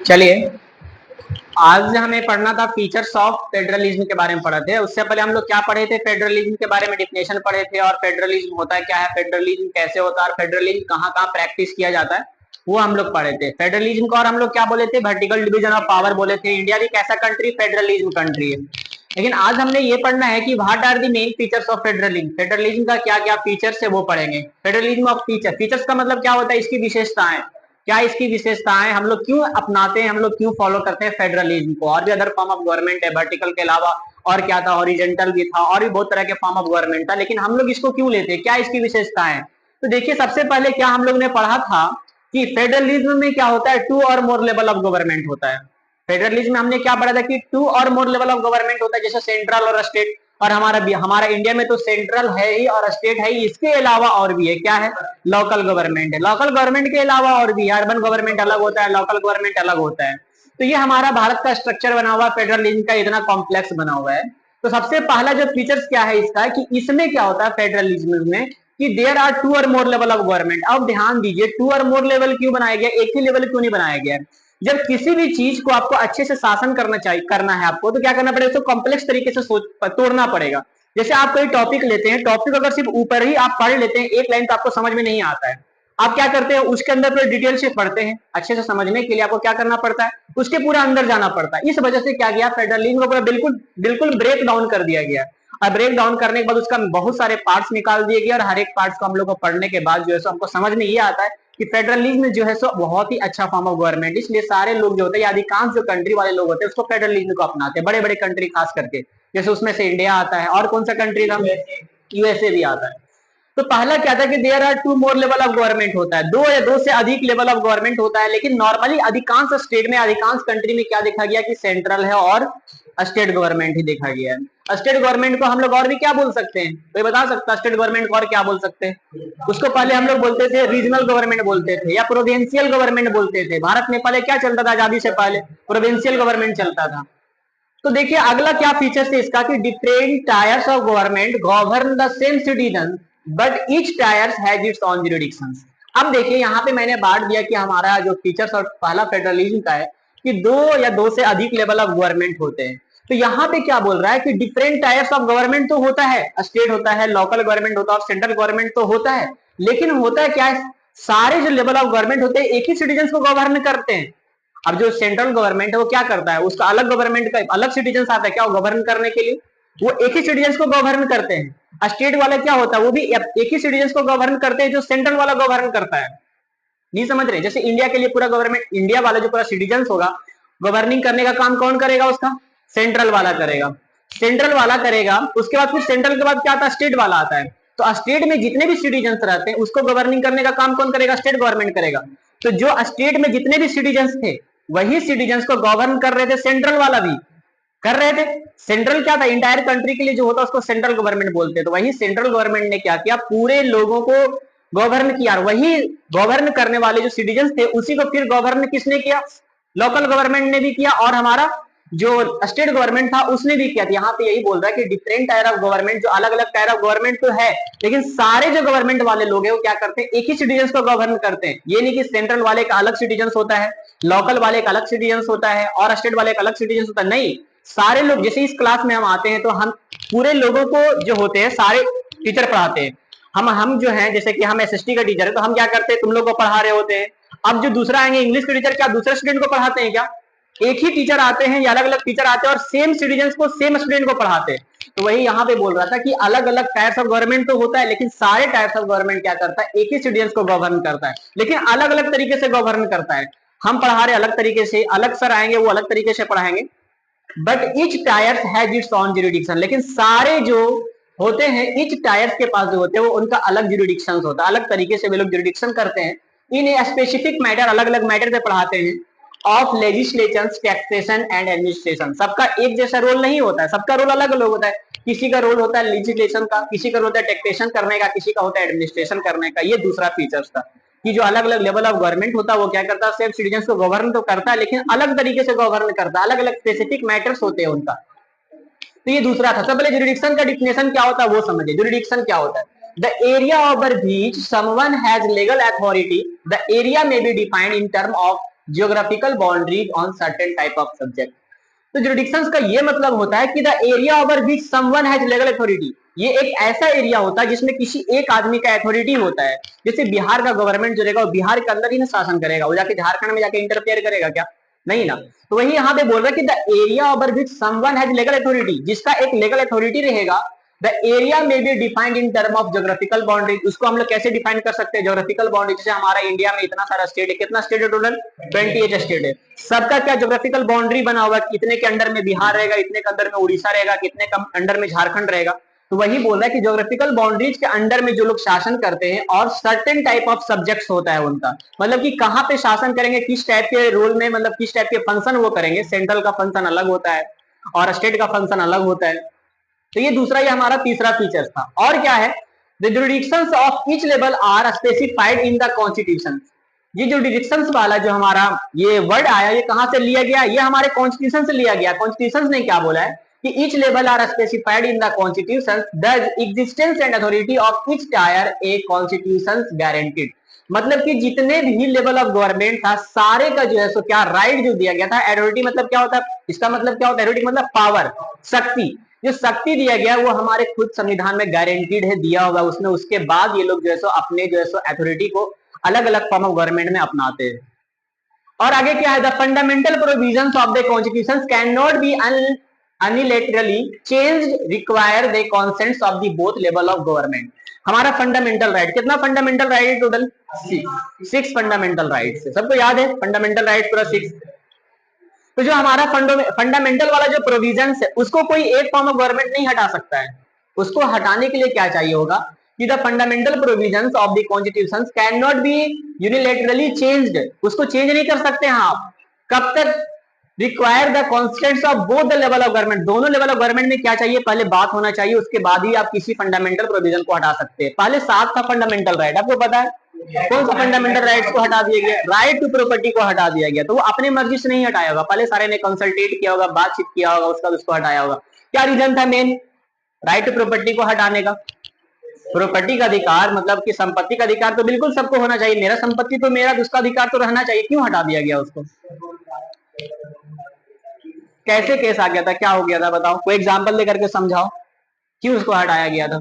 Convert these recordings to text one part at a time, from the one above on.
चलिए, आज हमें पढ़ना था फीचर्स ऑफ फेडरलिज्म के बारे में पढ़े थे। उससे पहले हम लोग क्या पढ़े थे, फेडरलिज्म के बारे में डिफिनेशन पढ़े थे और फेडरलिज्म होता है क्या है, फेडरलिज्म कैसे होता है और फेडरलिज्म कहाँ कहाँ प्रैक्टिस किया जाता है वो हम लोग पढ़े थे। फेडरलिज्म को और हम लोग क्या बोले थे, वर्टिकल डिवीजन ऑफ पावर बोले थे। इंडिया भी कैसा कंट्री, फेडरलिज्म कंट्री है। लेकिन आज हमने ये पढ़ना है कि what are the main features of federalism, federalism का क्या क्या फीचर्स है वो पढ़ेंगे। फेडरलिज्म ऑफ फीचर, फीचर्स का मतलब क्या होता है, इसकी विशेषताएं क्या, इसकी विशेषताएं, हम लोग क्यों अपनाते हैं, हम लोग क्यों फॉलो करते हैं फेडरलिज्म को। और भी अदर फॉर्म ऑफ गवर्नमेंट है वर्टिकल के अलावा, और क्या था, हॉरिजॉन्टल भी था, और भी बहुत तरह के फॉर्म ऑफ गवर्नमेंट था, लेकिन हम लोग इसको क्यों लेते हैं, क्या इसकी विशेषताएं। तो देखिए, सबसे पहले क्या हम लोग ने पढ़ा था कि फेडरलिज्म में क्या होता है, टू और मोर लेवल ऑफ गवर्नमेंट होता है। फेडरलिज्म में हमने क्या पढ़ा था कि टू और मोर लेवल ऑफ गवर्नमेंट होता है, जैसे सेंट्रल और स्टेट। और हमारा इंडिया में तो सेंट्रल है ही और स्टेट है ही, इसके अलावा और भी है, क्या है, लोकल गवर्नमेंट है। लोकल गवर्नमेंट के अलावा और भी अर्बन गवर्नमेंट अलग होता है, लोकल गवर्नमेंट अलग होता है। तो ये हमारा भारत का स्ट्रक्चर बना हुआ है, फेडरलिज्म का इतना कॉम्प्लेक्स बना हुआ है। तो सबसे पहला जो फीचर्स क्या है इसका, कि इसमें क्या होता है फेडरलिज्म में, कि देयर आर टू और मोर लेवल ऑफ गवर्नमेंट। अब ध्यान दीजिए, टू और मोर लेवल क्यों बनाया गया, एक ही लेवल क्यों नहीं बनाया गया। जब किसी भी चीज को आपको अच्छे से शासन करना है आपको, तो क्या करना पड़ेगा, उसको कॉम्प्लेक्स तरीके से तोड़ना पड़ेगा। जैसे आप कोई टॉपिक लेते हैं, टॉपिक अगर सिर्फ ऊपर ही आप पढ़ लेते हैं एक लाइन, तो आपको समझ में नहीं आता है। आप क्या करते हैं, उसके अंदर पूरे डिटेल से पढ़ते हैं। अच्छे से समझने के लिए आपको क्या करना पड़ता है, उसके पूरा अंदर जाना पड़ता है। इस वजह से क्या गया, फेडरलिज्म को पूरा बिल्कुल बिल्कुल ब्रेक डाउन कर दिया गया। और ब्रेक डाउन करने के बाद उसका बहुत सारे पार्ट्स निकाल दिए गए, और हर एक पार्ट्स को हम लोग को पढ़ने के बाद जो है सो हमको समझ में ये आता है कि फेडरलिज्म जो है सो बहुत ही अच्छा फॉर्म ऑफ गवर्नमेंट। इसलिए सारे लोग जो होते हैं, अधिकांश जो कंट्री वाले लोग होते हैं, उसको फेडरलिज्म को अपनाते हैं, बड़े बड़े कंट्री खास करके। जैसे उसमें से इंडिया आता है, और कौन सा कंट्री था, यूएसए भी आता है। तो पहला क्या था कि there are two more level of government होता है, दो या दो से अधिक लेवल ऑफ गवर्नमेंट होता है। लेकिन नॉर्मली अधिकांश स्टेट में, अधिकांश कंट्री में क्या देखा गया कि सेंट्रल है और स्टेट गवर्नमेंट ही देखा गया है। स्टेट गवर्नमेंट को हम लोग और भी क्या बोल सकते हैं, कोई बता सकता है स्टेट गवर्नमेंट को और क्या बोल सकते हैं। उसको पहले हम लोग बोलते थे रीजनल गवर्नमेंट बोलते थे, या प्रोविंशियल गवर्नमेंट बोलते थे। भारत में पहले क्या चलता था, आजादी से पहले प्रोविंशियल गवर्नमेंट चलता था। तो देखिए अगला क्या फीचर है इसका, कि different tyres of government govern the same citizen but each tyres has its own jurisdiction. अब देखिए यहाँ पे मैंने बांट दिया कि हमारा जो फीचर्स और पहला फेडरलिज्म का है कि दो या दो से अधिक लेवल ऑफ गवर्नमेंट होते हैं। तो यहाँ पे क्या बोल रहा है कि डिफरेंट टायर्स ऑफ गवर्नमेंट तो होता है, स्टेट होता है, लोकल गवर्नमेंट होता है और सेंट्रल गवर्नमेंट तो होता है। लेकिन होता है क्या है, सारे जो लेवल ऑफ गवर्नमेंट होते हैं एक ही सिटीजन को गवर्न करते हैं। अब जो सेंट्रल गवर्नमेंट है वो क्या करता है, उसका अलग गवर्नमेंट का अलग सिटीजन आता है क्या, वो गवर्न करने के लिए, वो एक ही सिटीजन को गवर्न करते हैं। स्टेट वाला क्या होता है, वो भी एक ही सिटीजन को गवर्न करते हैं जो सेंट्रल वाला गवर्न करता है। नहीं समझ रहे, जैसे इंडिया के लिए पूरा गवर्नमेंट, इंडिया वाला जो पूरा सिटीजन होगा, गवर्निंग करने का काम कौन करेगा, उसका सेंट्रल वाला करेगा। सेंट्रल वाला करेगा, उसके बाद फिर सेंट्रल के बाद क्या आता है, स्टेट वाला आता है। तो स्टेट में जितने भी सिटीजन रहते हैं उसको गवर्निंग करने का काम कौन करेगा, स्टेट गवर्नमेंट करेगा। तो जो स्टेट में जितने भी सिटीजन थे, वही सिटीजन को गवर्न कर रहे थे सेंट्रल वाला भी कर रहे थे। सेंट्रल क्या था, इंटायर कंट्री के लिए जो होता है उसको सेंट्रल गवर्नमेंट बोलते हैं। तो वही सेंट्रल गवर्नमेंट ने क्या किया, पूरे लोगों को गवर्न किया। वही गवर्न करने वाले जो सिटीजन थे उसी को फिर गवर्न किसने किया, लोकल गवर्नमेंट ने भी किया, और हमारा जो स्टेट गवर्नमेंट था उसने भी किया। यहाँ पे यही बोल रहा है कि डिफरेंट टायर ऑफ गवर्नमेंट, जो अलग अलग टायर ऑफ गवर्नमेंट तो है, लेकिन सारे जो गवर्नमेंट वाले लोग हैं वो क्या करते हैं, एक ही सिटीजन को गवर्न करते हैं। ये नहीं कि सेंट्रल वाले का अलग सिटीजन होता है, लोकल वाले का अलग सिटीजन होता है और स्टेट वाले का अलग सिटीजन होता है, नहीं। सारे लोग, जैसे इस क्लास में हम आते हैं तो हम पूरे लोगों को जो होते हैं सारे टीचर पढ़ाते हैं। हम जो है, जैसे कि हम एसएसटी का टीचर है तो हम क्या करते हैं, तुम लोग को पढ़ा रहे होते हैं। अब जो दूसरा आएंगे इंग्लिश के टीचर, क्या दूसरे स्टूडेंट को पढ़ाते हैं क्या, एक ही टीचर आते हैं या अलग अलग टीचर आते हैं और सेम सिटीजन को सेम स्टूडेंट को पढ़ाते हैं। तो वही यहाँ पे बोल रहा था कि अलग अलग टायर्स ऑफ गवर्नमेंट तो होता है, लेकिन सारे टायर्स ऑफ गवर्नमेंट क्या करता है, एक ही सिटीजन को गवर्न करता है, लेकिन अलग अलग तरीके से गवर्न करता है। हम पढ़ा रहे अलग तरीके से, अलग सर आएंगे वो अलग तरीके से पढ़ाएंगे, but each tyres has its own jurisdiction. लेकिन सारे जो होते हैं, ईच टायर्स के पास जो होते हैं वो उनका अलग जुरिडिक्शन होता है, अलग तरीके से वे लोग जुरिडिक्शन करते हैं। इन ए स्पेसिफिक मैटर, अलग अलग मैटर पे पढ़ाते हैं, of legislation, taxation and administration. सबका एक जैसा रोल नहीं होता है, सबका रोल अलग अलग होता है। किसी का रोल होता है लेजिस्लेशन का, किसी का रोल होता है टैक्सेशन करने का, किसी का होता है एडमिनिस्ट्रेशन करने का। ये दूसरा फीचर्स था कि जो अलग अलग लेवल ऑफ गवर्नमेंट होता है वो क्या करता है, सेल्फ सिटीजन को गवर्न तो करता है, लेकिन अलग तरीके से गवर्न करता है, अलग अलग स्पेसिफिक मैटर्स होते हैं उनका। तो ये दूसरा था। सबसे पहले जुरिडिक्शन का डिफिनेशन क्या होता है वो समझिए। जुरिडिक्शन क्या होता है, the area over which someone has legal authority, the area में be defined in term of geographical boundaries on certain type of subject. तो जुरिडिक्शंस का ये मतलब होता है कि the area over which someone has legal authority, ये एक ऐसा एरिया होता है जिसमें किसी एक आदमी का अथॉरिटी होता है। जैसे बिहार का गवर्नमेंट जो रहेगा वो बिहार के अंदर ही ना शासन करेगा, वो जाके झारखंड में जाके इंटरफेयर करेगा क्या? नहीं ना। तो वही यहाँ पे बोल रहा है कि the area over which someone has legal authority, जिसका एक लीगल अथॉरिटी रहेगा, द एरिया में be defined in term of geographical boundary. उसको हम लोग कैसे डिफाइन कर सकते हैं? ज्योग्राफिकल बाउंड्री, जैसे हमारा इंडिया में इतना सारा स्टेट है, कितना स्टेट है टोटल? 28 स्टेट है। सबका क्या ज्योग्राफिकल बाउंड्री बना हुआ, कितने के अंडर में बिहार रहेगा, इतने के अंदर में उड़ीसा रहेगा, कितने के अंडर में झारखंड रहेगा। तो वही बोल रहा है कि ज्योग्राफिकल बाउंड्रीज के अंडर में जो लोग शासन करते हैं और सर्टेन टाइप ऑफ सब्जेक्ट्स होता है उनका, मतलब कि कहाँ पे शासन करेंगे, किस टाइप के रोल में, मतलब किस टाइप के फंक्शन वो करेंगे। सेंट्रल का फंक्शन अलग होता है और स्टेट का फंक्शन अलग होता है। तो ये दूसरा, ये हमारा तीसरा फीचर था। और क्या है? The jurisdictions of each level are specified in the constitution. ये जो जुरिडिक्शंस वाला जो हमारा ये वर्ड आया, ये कहां से लिया गया? ये हमारे कॉन्स्टिट्यूशन से लिया गया। कॉन्स्टिट्यूशन ने क्या बोला है कि each level are specified in the constitution, the existence and authority of each tier a constitution guaranteed. मतलब कि जितने भी लेवल ऑफ गवर्नमेंट था सारे का जो है सो क्या राइट जो दिया गया था। अथॉरिटी मतलब क्या होता है? इसका मतलब क्या होता है? अथॉरिटी मतलब पावर, शक्ति। जो शक्ति दिया गया वो हमारे खुद संविधान में गारंटीड है, दिया हुआ उसमें। उसके बाद ये लोग जो है सो अपने जो है सो अथॉरिटी को अलग अलग फॉर्म ऑफ गवर्नमेंट में अपनाते हैं। और आगे क्या है? The fundamental provisions of the constitution can not be unilaterally changed, require the consents of the both level of government। हमारा फंडामेंटल राइट, कितना फंडामेंटल राइट है टोटल? 6 फंडामेंटल राइट्स है। सबको याद है फंडामेंटल राइट पूरा 6। तो जो हमारा फंडामेंटल वाला जो प्रोविजन है उसको कोई एक फॉर्म ऑफ गवर्नमेंट नहीं हटा सकता है। उसको हटाने के लिए क्या चाहिए होगा कि the fundamental provisions of the constitution can not be unilaterally changed. उसको चेंज नहीं कर सकते हैं आप। कब तक? Require the constants of both the level of government. दोनों लेवल ऑफ गवर्नमेंट में क्या चाहिए? पहले बात होना चाहिए, उसके बाद ही आप किसी फंडामेंटल प्रोविजन को हटा सकते हैं। पहले 7 था फंडामेंटल राइट, आपको पता है कौन सा फंडामेंटल राइट्स को हटा दिया गया? राइट टू प्रॉपर्टी को हटा दिया गया। तो वो अपने मर्जी से नहीं हटाया होगा, पहले सारे ने कंसल्टेट किया होगा, बातचीत किया होगा, उसका उसको हटाया होगा। क्या रीजन था मेन राइट टू प्रॉपर्टी को हटाने का? प्रॉपर्टी का अधिकार मतलब कि संपत्ति का अधिकार तो बिल्कुल सबको होना चाहिए। मेरा संपत्ति तो मेरा, उसका अधिकार तो रहना चाहिए। क्यों हटा दिया गया उसको? कैसे केस आ गया था? क्या हो गया था बताओ, कोई एग्जांपल देकर के समझाओ क्यों उसको हटाया गया था।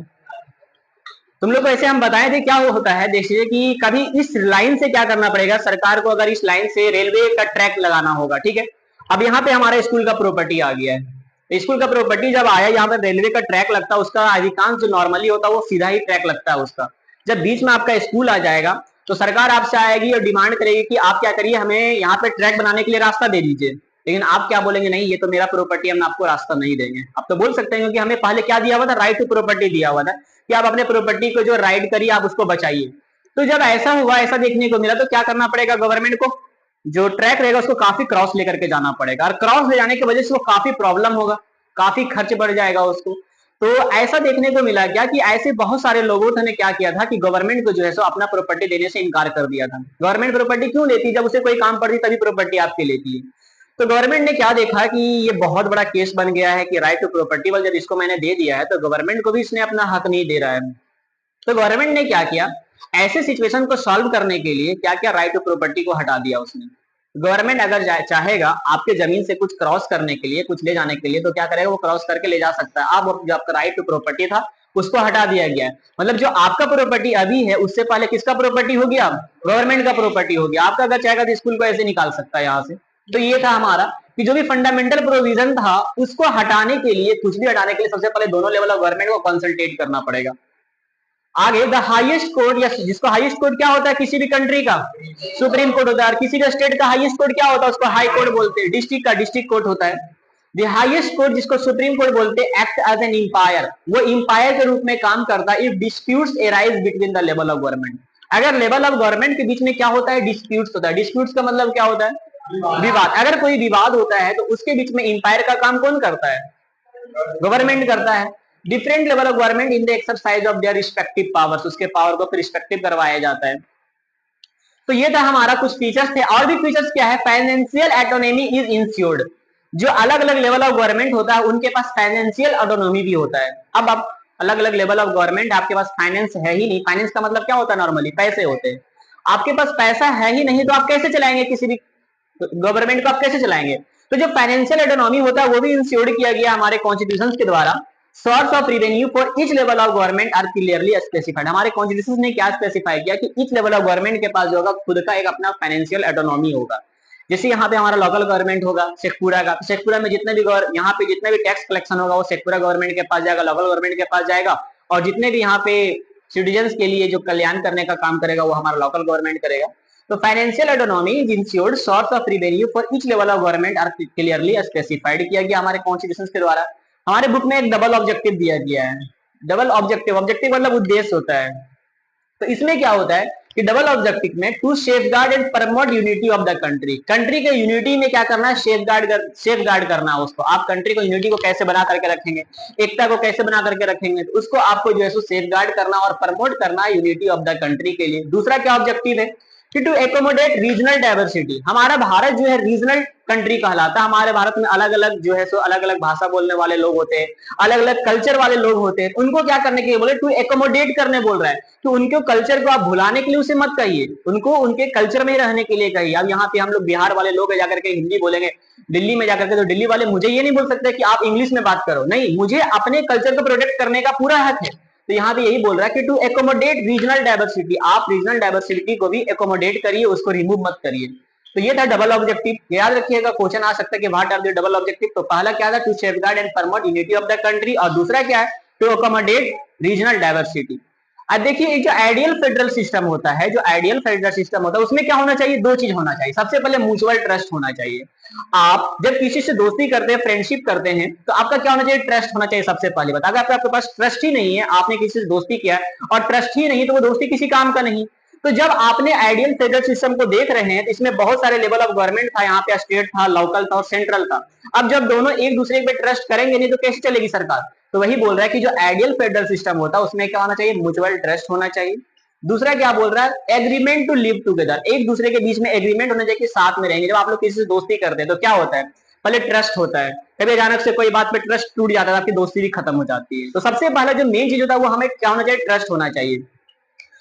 तुम लोग को ऐसे हम बताए थे क्या होता है। देखिए कि कभी इस लाइन से क्या करना पड़ेगा सरकार को, अगर इस लाइन से रेलवे का ट्रैक लगाना होगा, ठीक है। अब यहाँ पे हमारा स्कूल का प्रॉपर्टी आ गया है। स्कूल का प्रॉपर्टी जब आया, यहाँ पे रेलवे का ट्रैक लगता है, उसका अधिकांश जो नॉर्मली होता है वो सीधा ही ट्रैक लगता है उसका। जब बीच में आपका स्कूल आ जाएगा तो सरकार आपसे आएगी और डिमांड करेगी कि आप क्या करिए, हमें यहाँ पे ट्रैक बनाने के लिए रास्ता दे दीजिए। लेकिन आप क्या बोलेंगे? नहीं, ये तो मेरा प्रॉपर्टी, हम आपको रास्ता नहीं देंगे। आप तो बोल सकते हैं क्योंकि हमें पहले क्या दिया हुआ था? राइट टू प्रॉपर्टी दिया हुआ था कि आप अपने प्रॉपर्टी को जो राइड करिए, आप उसको बचाइए। तो जब ऐसा हुआ, ऐसा देखने को मिला, तो क्या करना पड़ेगा गवर्नमेंट को? जो ट्रैक रहेगा उसको काफी क्रॉस लेकर के जाना पड़ेगा, और क्रॉस ले जाने की वजह से वो काफी प्रॉब्लम होगा, काफी खर्च बढ़ जाएगा उसको। तो ऐसा देखने को मिला क्या कि ऐसे बहुत सारे लोगों ने क्या किया था कि गवर्नमेंट को जो है सो अपना प्रॉपर्टी देने से इनकार कर दिया था। गवर्नमेंट प्रॉपर्टी क्यों लेती? जब उसे कोई काम पड़ती तभी प्रॉपर्टी आपके लेती है। तो गवर्नमेंट ने क्या देखा कि ये बहुत बड़ा केस बन गया है कि राइट टू प्रॉपर्टी वाल जब इसको मैंने दे दिया है तो गवर्नमेंट को भी इसने अपना हक नहीं दे रहा है। तो गवर्नमेंट ने क्या किया, ऐसे सिचुएशन को सॉल्व करने के लिए क्या क्या राइट टू प्रॉपर्टी को हटा दिया उसने। गवर्नमेंट अगर चाहेगा आपके जमीन से कुछ क्रॉस करने के लिए, कुछ ले जाने के लिए, तो क्या करेगा? वो क्रॉस करके ले जा सकता है। अब जो आपका राइट टू प्रॉपर्टी था उसको हटा दिया गया है। मतलब जो आपका प्रॉपर्टी अभी है उससे पहले किसका प्रॉपर्टी हो गया? गवर्नमेंट का प्रॉपर्टी हो गया। आपका अगर चाहेगा तो स्कूल को ऐसे निकाल सकता है यहाँ से। तो ये था हमारा कि जो भी फंडामेंटल प्रोविजन था उसको हटाने के लिए, कुछ भी हटाने के लिए सबसे पहले दोनों लेवल ऑफ गवर्नमेंट को कंसल्टेट करना पड़ेगा। आगे द हाईएस्ट कोर्ट, या जिसको हाईएस्ट कोर्ट क्या होता है किसी भी कंट्री का? सुप्रीम कोर्ट होता है। और किसी का स्टेट का हाईएस्ट कोर्ट क्या होता है? उसको हाई कोर्ट बोलते हैं। डिस्ट्रिक्ट का डिस्ट्रिक्ट कोर्ट होता है। द हाईएस्ट कोर्ट जिसको सुप्रीम कोर्ट बोलते हैं एक्ट एज एन इंपायर, वो इंपायर के रूप में काम करता है if disputes arise between the level of government. अगर लेवल ऑफ गवर्नमेंट के बीच में क्या होता है? डिस्प्यूट्स होता है। डिस्प्यूट्स का मतलब क्या होता है? विवाद। अगर कोई विवाद होता है तो उसके बीच में इंपायर का काम कौन करता है? गवर्नमेंट करता है। Different level of government in the exercise of their respective powers, उसके पावर को रिस्पेक्टिव करवाया जाता है। तो ये था हमारा कुछ फीचर्स थे। और भी फीचर्स क्या है? Financial autonomy is insured. जो अलग अलग लेवल ऑफ गवर्नमेंट होता है उनके पास फाइनेंशियल ऑटोनॉमी भी होता है। अब आप अलग अलग लेवल ऑफ गवर्नमेंट, आपके पास फाइनेंस है ही नहीं। फाइनेंस का मतलब क्या होता है? नॉर्मली पैसे होते हैं। आपके पास पैसा है ही नहीं तो आप कैसे चलाएंगे किसी भी तो गवर्नमेंट को आप कैसे चलाएंगे? तो जो फाइनेंशियल ऑटोनॉमी होता है वो भी इंश्योर्ड किया गया हमारे कॉन्स्टिट्यूशन के द्वारा। Source of revenue for each level of government are clearly specified. हमारे कॉन्स्टिट्यूशन ने क्या स्पेसिफाई किया कि ईच लेवल ऑफ गवर्नमेंट के पास जो होगा खुद का एक अपना फाइनेंशियल ऑटोनॉमी होगा। जैसे यहाँ पे हमारा लोकल गवर्नमेंट होगा शेखपुरा का, शेखपुरा में जितने भी यहाँ पे जितने भी टैक्स कलेक्शन होगा वो शेखपुरा गवर्नमेंट के पास जाएगा, लोकल गवर्नमेंट के पास जाएगा, और जितने भी यहाँ पे सिटीजन्स के लिए जो कल्याण करने का काम करेगा वो हमारा लोकल गवर्नमेंट करेगा। तो financial autonomy is ensured source of revenue for each level of government are clearly specified किया गया हमारे कॉन्स्टिट्यूशन के द्वारा। हमारे बुक में एक डबल ऑब्जेक्टिव दिया गया है। डबल ऑब्जेक्टिव, ऑब्जेक्टिव मतलब उद्देश्य होता है। तो इसमें क्या होता है कि डबल ऑब्जेक्टिव में to safeguard and promote unity of the country. Country के यूनिटी में क्या करना है? सेफगार्ड करना है उसको। आप कंट्री को यूनिटी को कैसे बना करके रखेंगे, एकता को कैसे बना करके रखेंगे, तो उसको आपको जो है सो सेफगार्ड करना और प्रमोट करना है यूनिटी ऑफ द कंट्री के लिए। दूसरा क्या ऑब्जेक्टिव है कि टू एकोमोडेट रीजनल डाइवर्सिटी। हमारा भारत जो है रीजनल कंट्री कहलाता है। हमारे भारत में अलग अलग जो है सो अलग अलग भाषा बोलने वाले लोग होते हैं, अलग अलग कल्चर वाले लोग होते हैं। उनको क्या करने के लिए बोले? टू एकोमोडेट करने बोल रहा है। तो उनके कल्चर को आप भुलाने के लिए उसे मत कहिए, उनको उनके कल्चर में ही रहने के लिए कहिए। अब यहाँ पे हम लोग बिहार वाले लोग जाकर के हिंदी बोलेंगे, दिल्ली में जाकर के, तो दिल्ली वाले मुझे ये नहीं बोल सकते कि आप इंग्लिश में बात करो, नहीं, मुझे अपने कल्चर को प्रोटेक्ट करने का पूरा हक है। तो यहाँ पे यही बोल रहा है कि टू एकोमोडेट रीजनल डाइवर्सिटी, आप रीजनल डाइवर्सिटी को भी एकोमोडेट करिए, उसको रिमूव मत करिए। तो ये था डबल ऑब्जेक्टिव। याद रखिएगा, क्वेश्चन आ सकता है कि what are the double objective. तो पहला क्या था? To safeguard and promote unity of the country, और दूसरा क्या है? To accommodate regional diversity. अब देखिए, जो आइडियल फेडरल सिस्टम होता है, जो आइडियल फेडरल सिस्टम होता है उसमें क्या होना चाहिए? दो चीज होना चाहिए। सबसे पहले म्यूचुअल ट्रस्ट होना चाहिए। आप जब किसी से दोस्ती करते हैं, फ्रेंडशिप करते हैं, तो आपका क्या होना चाहिए? ट्रस्ट होना चाहिए सबसे पहले बात। अगर आपके पास ट्रस्ट ही नहीं है, आपने किसी से दोस्ती किया और ट्रस्ट ही नहीं, तो वो दोस्ती किसी काम का नहीं। तो जब आपने आइडियल फेडरल सिस्टम को देख रहे हैं, तो इसमें बहुत सारे लेवल ऑफ गवर्नमेंट था, यहाँ पे स्टेट था, लोकल था और सेंट्रल था। अब जब दोनों एक दूसरे पे ट्रस्ट करेंगे नहीं तो कैसे चलेगी सरकार? तो वही बोल रहा है कि जो आइडियल फेडरल सिस्टम होता है उसमें क्या होना चाहिए? म्यूचुअल ट्रस्ट होना चाहिए। दूसरा क्या बोल रहा है? एग्रीमेंट टू लिव टुगेदर, एक दूसरे के बीच में एग्रीमेंट होना चाहिए कि साथ में रहेंगे। जब आप लोग किसी से दोस्ती करते हैं तो क्या होता है? पहले ट्रस्ट होता है, कभी अचानक से कोई बात पे ट्रस्ट टूट जाता है, आपकी दोस्ती भी खत्म हो जाती है। तो सबसे पहला जो मेन चीज होता है वो हमें क्या होना चाहिए? ट्रस्ट होना चाहिए।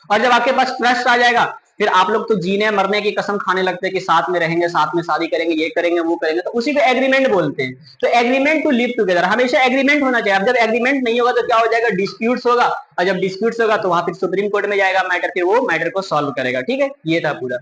और जब आपके पास ट्रस्ट आ जाएगा, फिर आप लोग तो जीने मरने की कसम खाने लगते हैं कि साथ में रहेंगे, साथ में शादी करेंगे, ये करेंगे, वो करेंगे, तो उसी को एग्रीमेंट बोलते हैं। तो एग्रीमेंट टू लिव टुगेदर, हमेशा एग्रीमेंट होना चाहिए। अब जब एग्रीमेंट नहीं होगा तो क्या हो जाएगा? डिस्प्यूट्स होगा, और जब डिस्प्यूट्स होगा तो वहां फिर सुप्रीम कोर्ट में जाएगा मैटर, फिर वो मैटर को सॉल्व करेगा। ठीक है, ये था पूरा।